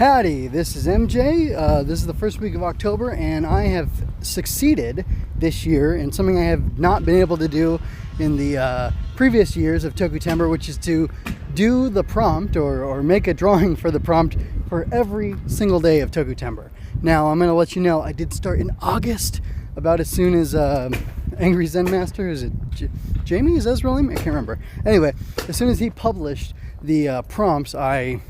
Howdy, this is MJ. This is the first week of October, and I have succeeded this year in something I have not been able to do in the previous years of Tokutember, which is to do the prompt or make a drawing for the prompt for every single day of Tokutember. Now, I'm going to let you know I did start in August, about as soon as Angry Zen Master, is it Jamie? Is that his real name? I can't remember. Anyway, as soon as he published the prompts, I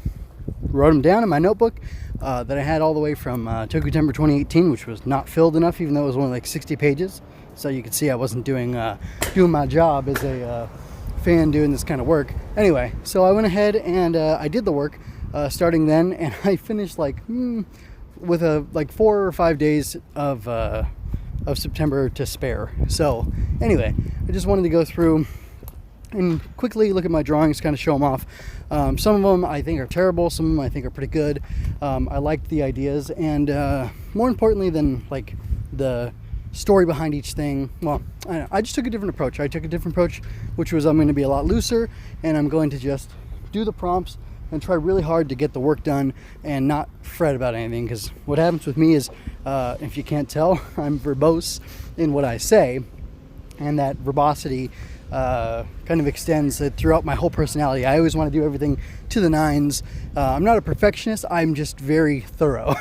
wrote them down in my notebook that I had all the way from Tokutember 2018, which was not filled enough, even though it was only like 60 pages. So you could see I wasn't doing my job as a fan doing this kind of work. Anyway, so I went ahead and I did the work starting then, and I finished with 4 or 5 days of September to spare. So anyway, I just wanted to go through and quickly look at my drawings, kind of show them off. Some of them I think are terrible, some of them I think are pretty good. I liked the ideas, and more importantly than like the story behind each thing, well, I just took a different approach. I took a different approach, which was I'm going to be a lot looser, and I'm going to just do the prompts and try really hard to get the work done and not fret about anything, because what happens with me is, if you can't tell, I'm verbose in what I say, and that verbosity kind of extends throughout my whole personality. I always want to do everything to the nines. I'm not a perfectionist, I'm just very thorough,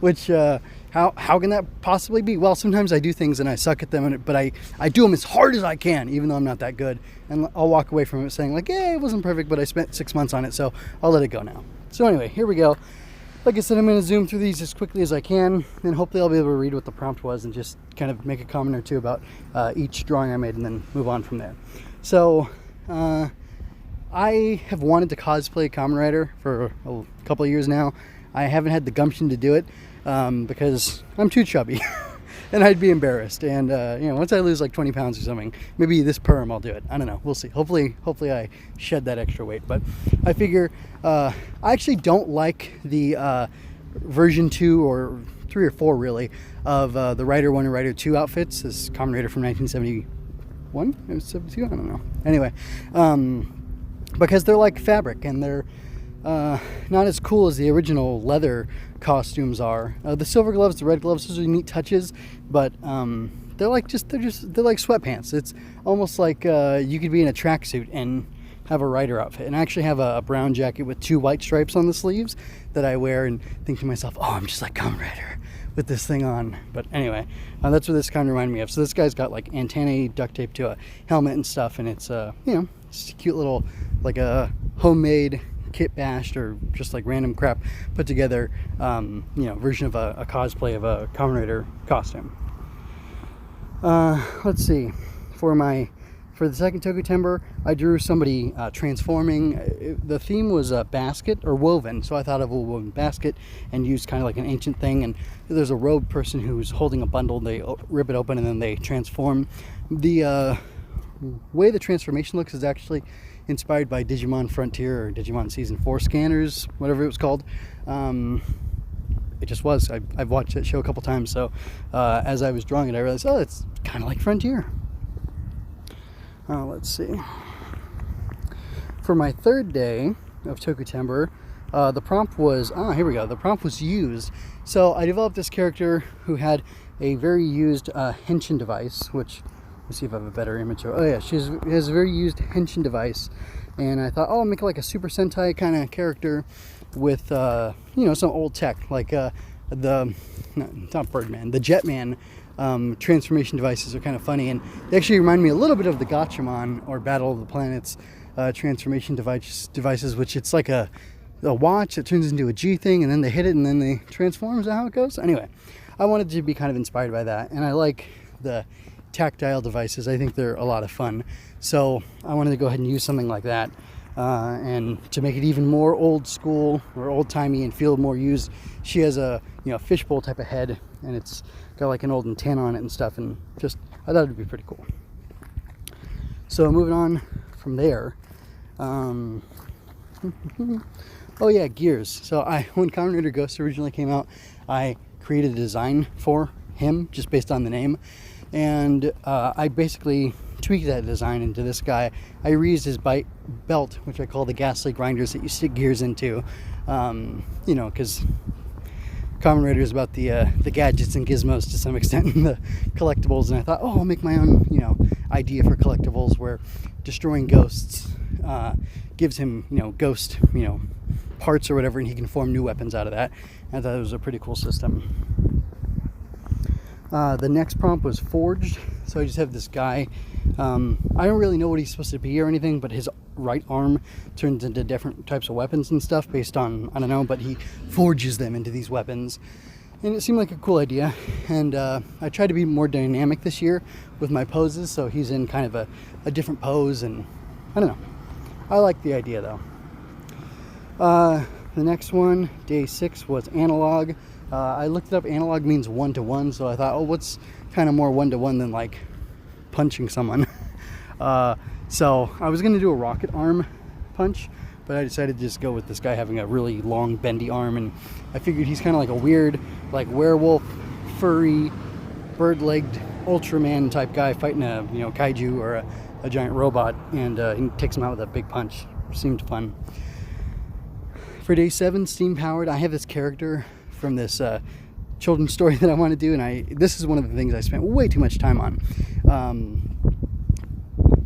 which how can that possibly be? Well, sometimes I do things and I suck at them, but I do them as hard as I can, even though I'm not that good, and I'll walk away from it saying like, yeah, it wasn't perfect, but I spent 6 months on it, so I'll let it go now. So anyway, here we go. Like I said, I'm going to zoom through these as quickly as I can, and hopefully I'll be able to read what the prompt was and just kind of make a comment or two about each drawing I made and then move on from there. So I have wanted to cosplay Kamen Rider for a couple of years now. I haven't had the gumption to do it because I'm too chubby and I'd be embarrassed. And once I lose like 20 pounds or something, maybe this perm I'll do it. I don't know. We'll see. Hopefully I shed that extra weight. But I figure I actually don't like the version 2 or 3 or 4 really of the Rider 1 and Rider 2 outfits. This Kamen Rider from 1971? It was 72? I don't know. Anyway, because they're like fabric and they're not as cool as the original leather costumes are. The silver gloves, the red gloves, those are neat touches, but they're like sweatpants. It's almost like you could be in a tracksuit and have a Rider outfit. And I actually have a brown jacket with 2 white stripes on the sleeves that I wear and think to myself, oh, I'm just like Kamen Rider with this thing on. But anyway, that's what this kind of reminded me of. So this guy's got like antennae duct taped to a helmet and stuff, and it's it's a cute little like a homemade kit bashed or just like random crap put together version of a cosplay of a Kamen Rider costume. Let's see, for the second Tokutember, I drew somebody transforming. The theme was a basket or woven, so I thought of a woven basket and used kind of like an ancient thing. And there's a robed person who's holding a bundle. They rip it open and then they transform. The way the transformation looks is actually inspired by Digimon Frontier or Digimon Season 4 Scanners, whatever it was called. It just was. I've watched that show a couple times, so as I was drawing it, I realized, oh, it's kind of like Frontier. Let's see. For my third day of Tokutember, the prompt was, here we go. The prompt was used. So I developed this character who had a very used henshin device, which, let's see if I have a better image. Oh yeah, she has a very used henshin device. And I thought, oh, I'll make it like a Super Sentai kind of character with, some old tech, like not Birdman, the Jetman. Transformation devices are kind of funny, and they actually remind me a little bit of the Gatchaman or Battle of the Planets transformation devices, which it's like a watch that turns into a G thing, and then they hit it and then they transform. Is that how it goes? Anyway, I wanted to be kind of inspired by that, and I like the tactile devices. I think they're a lot of fun, so I wanted to go ahead and use something like that, and to make it even more old school or old timey and feel more used, she has a fishbowl type of head, and it's got like an old antenna on it and stuff, and just I thought it'd be pretty cool. So moving on from there, oh yeah, gears. So when Kamen Rider Ghost originally came out, I created a design for him just based on the name, and I basically tweak that design into this guy. I reused his belt, which I call the ghastly grinders that you stick gears into, you know, because Kamen Rider is about the gadgets and gizmos to some extent in the collectibles, and I thought, oh, I'll make my own, you know, idea for collectibles where destroying ghosts gives him, you know, ghost, you know, parts or whatever, and he can form new weapons out of that. I thought it was a pretty cool system. The next prompt was forged, so I just have this guy. I don't really know what he's supposed to be or anything, but his right arm turns into different types of weapons and stuff based on, I don't know, but he forges them into these weapons. And it seemed like a cool idea. And I tried to be more dynamic this year with my poses, so he's in kind of a different pose, and I don't know. I like the idea though. The next one, day 6, was analog. I looked it up. Analog means 1-to-1, so I thought, oh, what's kind of more 1-to-1 than like punching someone? So I was going to do a rocket arm punch, but I decided to just go with this guy having a really long bendy arm, and I figured he's kind of like a weird, like werewolf, furry, bird-legged Ultraman type guy fighting a, you know, kaiju or a giant robot, and he takes him out with a big punch. Seemed fun. For day 7, steam powered, I have this character from this children's story that I want to do, and this is one of the things I spent way too much time on.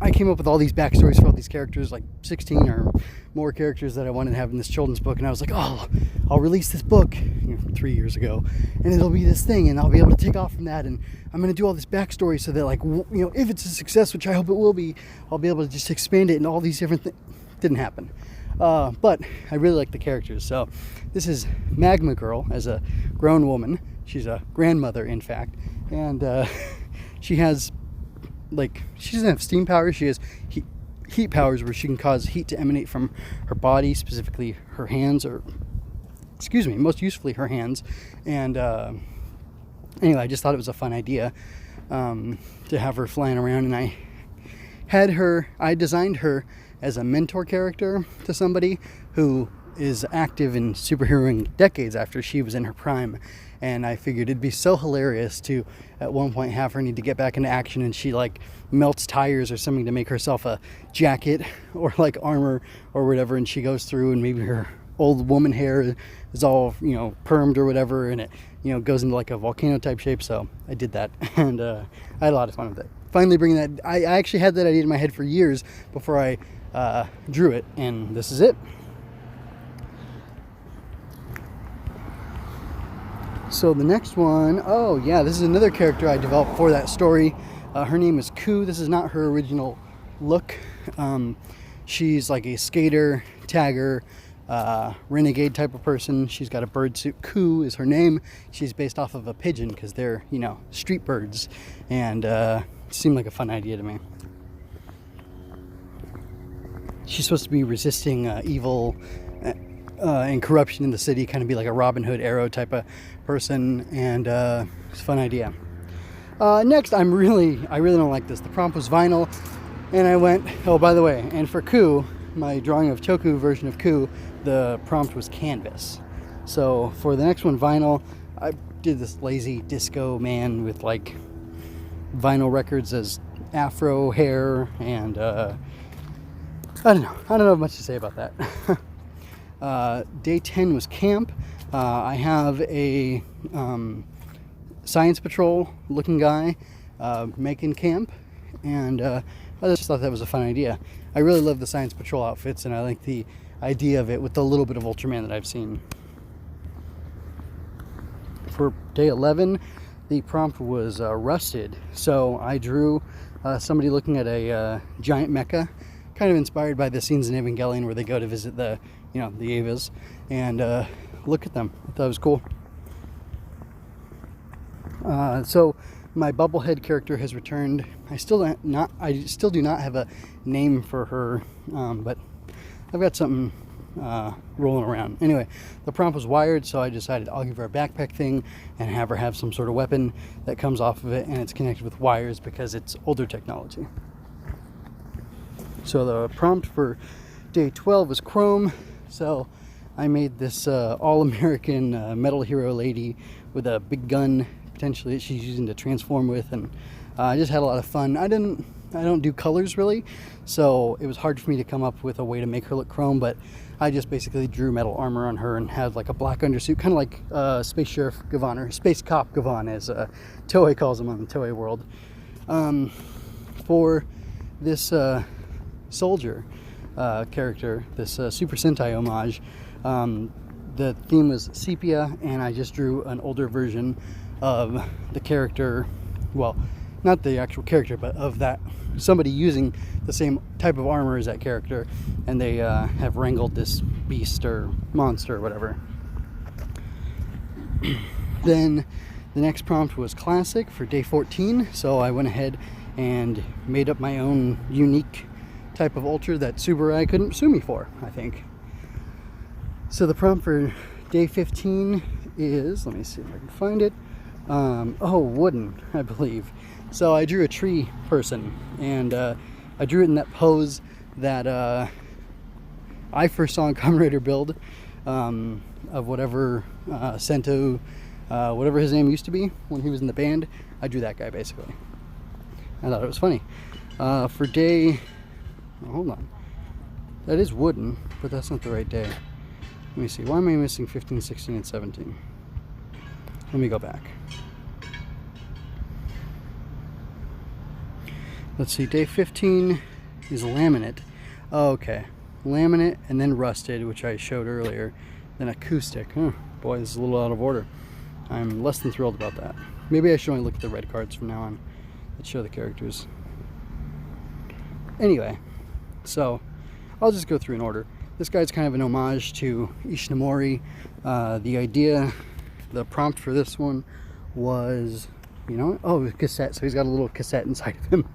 I came up with all these backstories for all these characters, like 16 or more characters that I wanted to have in this children's book, and I was like, oh, I'll release this book, you know, 3 years ago, and it'll be this thing, and I'll be able to take off from that, and I'm going to do all this backstory so that, like, you know, if it's a success, which I hope it will be, I'll be able to just expand it and all these different things. Didn't happen. But I really like the characters. So this is Magma Girl as a grown woman. She's a grandmother, in fact, and she has, like, she doesn't have steam powers. She has heat powers where she can cause heat to emanate from her body, specifically her hands, or excuse me, most usefully her hands. And anyway, I just thought it was a fun idea to have her flying around, and I designed her as a mentor character to somebody who is active in superheroing decades after she was in her prime. And I figured it'd be so hilarious to, at one point, have her need to get back into action, and she, like, melts tires or something to make herself a jacket or, like, armor or whatever, and she goes through, and maybe her old woman hair is all, you know, permed or whatever, and it, you know, goes into, like, a volcano type shape. So I did that, and I had a lot of fun with it. Finally bringing that, I actually had that idea in my head for years before I drew it, and this is it. So the next one, oh yeah, this is another character I developed for that story. Her name is Ku. This is not her original look. She's like a skater, tagger, renegade type of person. She's got a bird suit. Ku is her name. She's based off of a pigeon because they're, you know, street birds, and it seemed like a fun idea to me. She's supposed to be resisting evil and corruption in the city, kind of be like a Robin Hood Arrow type of person, and it's a fun idea. Next, I really don't like this. The prompt was vinyl, and I went, oh, by the way, and for Ku, my drawing of Toku version of Ku, the prompt was canvas. So for the next one, vinyl, I did this lazy disco man with, like, vinyl records as afro hair, and I don't know much to say about that. Day 10 was camp. I have a Science Patrol looking guy making camp, and I just thought that was a fun idea. I really love the Science Patrol outfits, and I like the idea of it with the little bit of Ultraman that I've seen. For day 11, the prompt was rusted, so I drew somebody looking at a giant mecha, kind of inspired by the scenes in Evangelion where they go to visit the, you know, the Evas, and look at them. I thought it was cool. So my Bubblehead character has returned. I still do not have a name for her, but I've got something rolling around. Anyway, the prompt was wired, so I decided I'll give her a backpack thing and have her have some sort of weapon that comes off of it, and it's connected with wires because it's older technology. So the prompt for day 12 was chrome, so I made this all-American metal hero lady with a big gun, potentially, that she's using to transform with, and I just had a lot of fun. I didn't I don't do colors really, so it was hard for me to come up with a way to make her look chrome, but I just basically drew metal armor on her and had like a black undersuit, kind of like Space Sheriff Gavan, or Space Cop Gavan, as Toei calls him on the Toei world. For this soldier character, this Super Sentai homage, the theme was sepia, and I just drew an older version of the character, well, not the actual character, but of that somebody using the same type of armor as that character, and they have wrangled this beast or monster or whatever. Then the next prompt was classic for day 14, so I went ahead and made up my own unique type of ultra that Subaru couldn't sue me for, I think. So the prompt for day 15 is, let me see if I can find it, wooden, I believe. So I drew a tree person, and I drew it in that pose that I first saw in Kamen Rider build of whatever Sento, whatever his name used to be when he was in the band. I drew that guy basically. I thought it was funny. For day, hold on, that is wooden, but that's not the right day. Let me see, why am I missing 15, 16, and 17? Let me go back. Let's see, day 15 is laminate. Oh, okay, laminate and then rusted, which I showed earlier, then acoustic. Boy, this is a little out of order. I'm less than thrilled about that. Maybe I should only look at the red cards from now on that show the characters. Anyway, so I'll just go through in order. This guy's kind of an homage to Ishinomori. The idea, the prompt for this one was, you know, oh, cassette. So he's got a little cassette inside of him,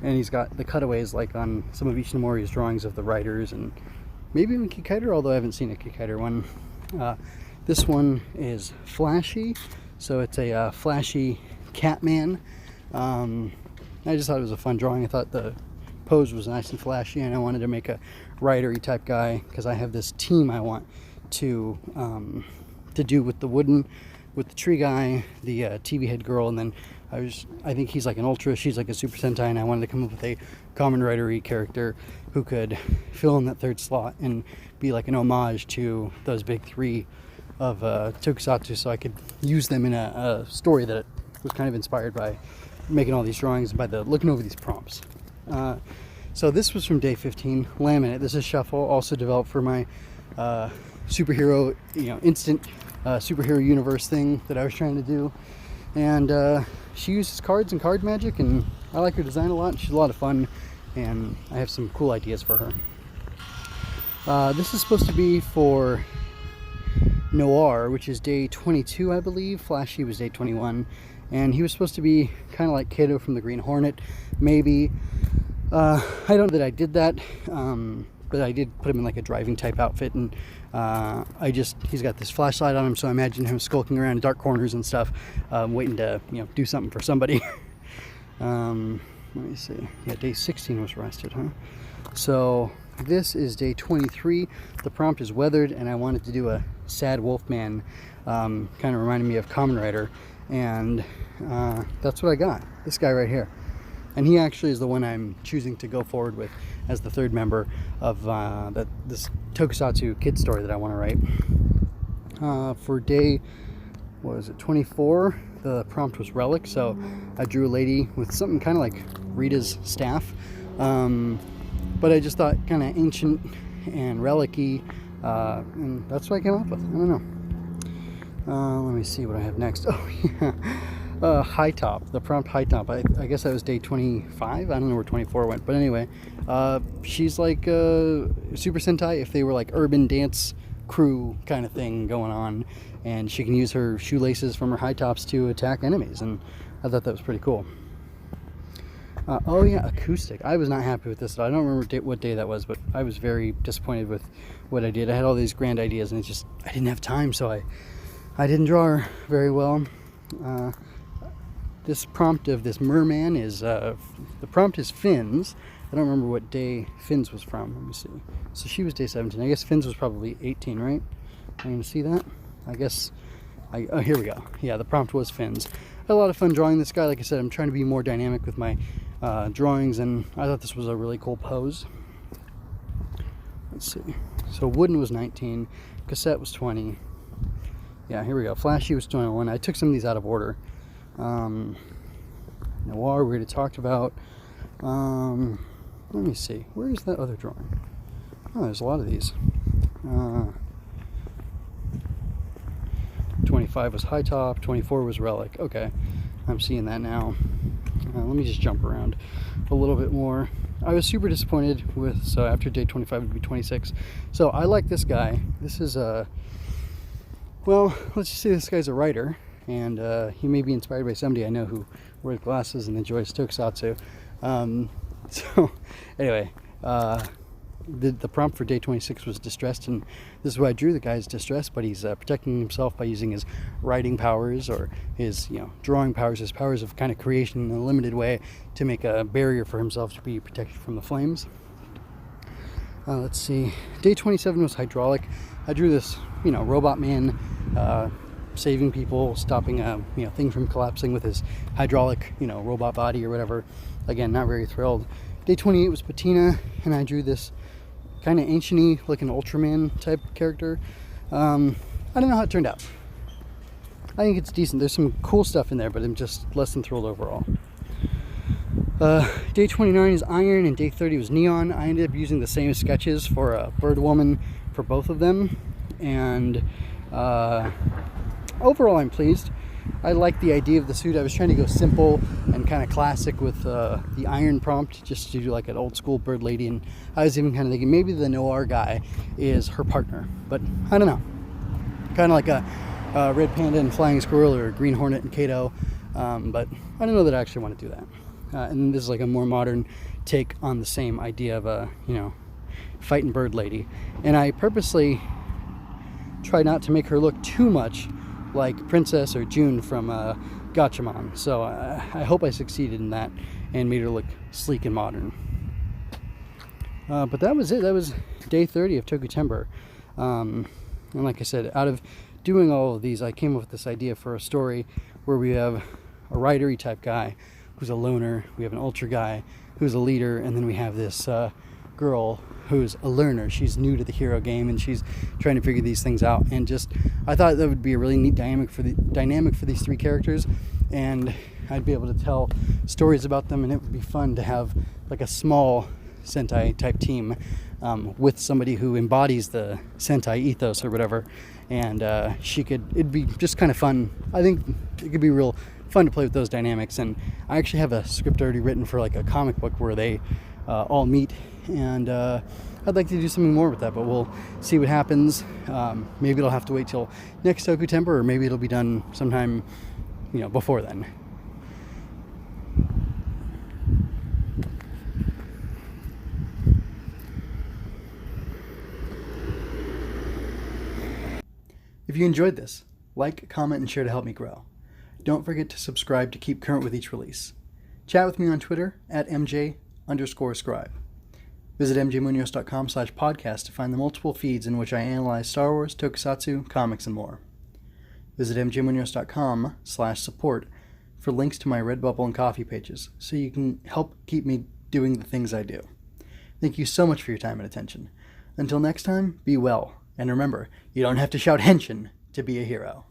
and he's got the cutaways like on some of Ishinomori's drawings of the writers, and maybe even Kikaider, although I haven't seen a Kikaider one. This one is flashy, so it's a flashy Catman. I just thought it was a fun drawing. I thought the pose was nice and flashy, and I wanted to make a writery type guy because I have this team I want to do with the wooden, with the tree guy, the TV head girl, and then I think he's like an ultra, she's like a Super Sentai, and I wanted to come up with a common writery character who could fill in that third slot and be like an homage to those big three of Tokusatsu, so I could use them in a story that was kind of inspired by making all these drawings, by looking over these prompts. So this was from day 15, laminate. This is shuffle, also developed for my superhero, instant superhero universe thing that I was trying to do. And she uses cards and card magic, and I like her design a lot. She's a lot of fun, and I have some cool ideas for her. This is supposed to be for Noir, which is day 22, I believe. Flashy was day 21, and he was supposed to be kind of like Kato from the Green Hornet, maybe. I don't know that I did that, but I did put him in like a driving type outfit, and he's got this flashlight on him, so I imagine him skulking around in dark corners and stuff, waiting to do something for somebody. Let me see. Yeah, day 16 was rested, huh? So this is day 23. The prompt is weathered, and I wanted to do a sad wolfman, kind of reminding me of Kamen Rider, and that's what I got. This guy right here. And he actually is the one I'm choosing to go forward with as the third member of this Tokusatsu kid story that I want to write. For day, 24, the prompt was relic, so I drew a lady with something kind of like Rita's staff, but I just thought kind of ancient and relic-y, and that's what I came up with. I don't know. Let me see what I have next. Oh, yeah. High top, the prompt high top. I guess that was day 25. I don't know where 24 went, but anyway, she's like Super Sentai if they were like urban dance crew kind of thing going on, and she can use her shoelaces from her high tops to attack enemies, and I thought that was pretty cool. Oh yeah, acoustic. I was not happy with this. I don't remember what day that was, but I was very disappointed with what I did. I had all these grand ideas, and I didn't have time, so I didn't draw her very well. This prompt of this merman is, the prompt is fins. I don't remember what day fins was from. Let me see. So she was day 17. I guess fins was probably 18, right? I'm going to see that. I guess, oh, here we go. Yeah, the prompt was fins. I had a lot of fun drawing this guy. Like I said, I'm trying to be more dynamic with my drawings, and I thought this was a really cool pose. Let's see. So wooden was 19, cassette was 20. Yeah, here we go. Flashy was 21. I took some of these out of order. Noir we already talked about. Let me see. Where is that other drawing? Oh, there's a lot of these. 25 was High Top. 24 was Relic. Okay, I'm seeing that now. Let me just jump around a little bit more. I was super disappointed with, so after day 25 would be 26. So I like this guy. This is well, let's just say this guy's a writer, and he may be inspired by somebody I know who wears glasses and enjoys tokusatsu. So anyway, the prompt for day 26 was distressed, and this is why I drew. The guy's distressed, but he's protecting himself by using his writing powers, or his drawing powers, his powers of kind of creation in a limited way, to make a barrier for himself to be protected from the flames. Let's see. Day 27 was hydraulic. I drew this, robot man saving people, stopping a thing from collapsing with his hydraulic, robot body or whatever. Again, not very thrilled. Day 28 was patina, and I drew this kind of ancient-y, like an Ultraman type character. I don't know how it turned out. I think it's decent. There's some cool stuff in there, but I'm just less than thrilled overall. Day 29 is Iron, and day 30 was Neon. I ended up using the same sketches for Bird Woman for both of them, and overall I'm pleased. I like the idea of the suit. I was trying to go simple and kind of classic with the Iron prompt, just to do like an old school bird lady, and I was even kind of thinking maybe the Noir guy is her partner, but I don't know. Kind of like a Red Panda and Flying Squirrel, or Green Hornet and Kato, but I don't know that I actually want to do that. And this is like a more modern take on the same idea of a fighting bird lady, and I purposely tried not to make her look too much like Princess or June from Gatchaman. So I hope I succeeded in that and made her look sleek and modern. But that was it. That was day 30 of Tokutember. And like I said, out of doing all of these, I came up with this idea for a story where we have a writery type guy who's a loner, we have an ultra guy who's a leader, and then we have this girl who's a learner. She's new to the hero game, and she's trying to figure these things out. And just, I thought that would be a really neat dynamic for these three characters, and I'd be able to tell stories about them, and it would be fun to have like a small Sentai type team with somebody who embodies the Sentai ethos or whatever, and it'd be just kind of fun. I think it could be real fun to play with those dynamics, and I actually have a script already written for like a comic book where they all meet, and I'd like to do something more with that, but we'll see what happens. Maybe it'll have to wait till next Tokutember, or maybe it'll be done sometime before then. If you enjoyed this, like, comment, and share to help me grow. Don't forget to subscribe to keep current with each release. Chat with me on Twitter at MJ_scribe. Visit mjmunoz.com/podcast to find the multiple feeds in which I analyze Star Wars, tokusatsu, comics, and more. Visit mjmunoz.com/support for links to my Redbubble and Coffee pages, so you can help keep me doing the things I do. Thank you so much for your time and attention. Until next time, be well, and remember, you don't have to shout henshin to be a hero.